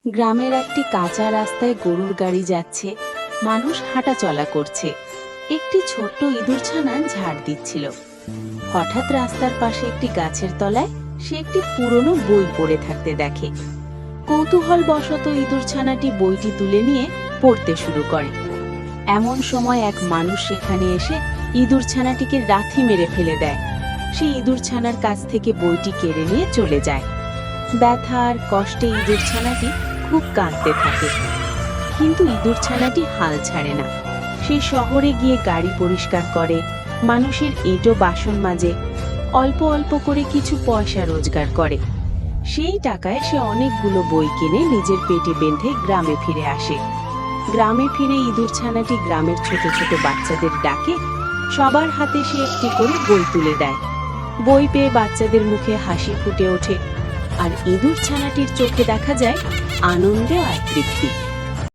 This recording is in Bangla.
গ্রামের একটি কাঁচা রাস্তায় গরুর গাড়ি যাচ্ছে, মানুষ হাঁটাচলা করছে। একটি ছোট্ট ইঁদুরছানা ঝাড় দিচ্ছিল। হঠাৎ রাস্তার পাশে একটি গাছের তলায় সে একটি পুরনো বই পড়ে থাকতে দেখে। কৌতূহলবশত ইঁদুরছানাটি বইটি তুলে নিয়ে পড়তে শুরু করে। এমন সময় এক মানুষ সেখানে এসে ইঁদুরছানাটিকে লাথি মেরে ফেলে দেয়। সে ইঁদুরছানার কাছ থেকে বইটি কেড়ে নিয়ে চলে যায়। ব্যথা আর কষ্টে ইঁদুরছানাটি খুব কাঁদতে থাকে, কিন্তু ইঁদুরছানাটি হাল ছাড়ে না। সে শহরে গিয়ে গাড়ি পরিষ্কার করে, মানুষের এঁটো বাসন মাজে, অল্প অল্প করে কিছু পয়সা রোজগার করে। সেই টাকায় সে অনেকগুলো বই কিনে নিজের পেটে বেঁধে গ্রামে ফিরে আসে। গ্রামে ফিরে ইঁদুরছানাটি গ্রামের ছোট ছোট বাচ্চাদের ডাকে। সবার হাতে সে একটি করে বই তুলে দেয়। বই পেয়ে বাচ্চাদের মুখে হাসি ফুটে ওঠে, আর ইঁদুরছানাটির চোখে দেখা যায় আনন্দ আর তৃপ্তি।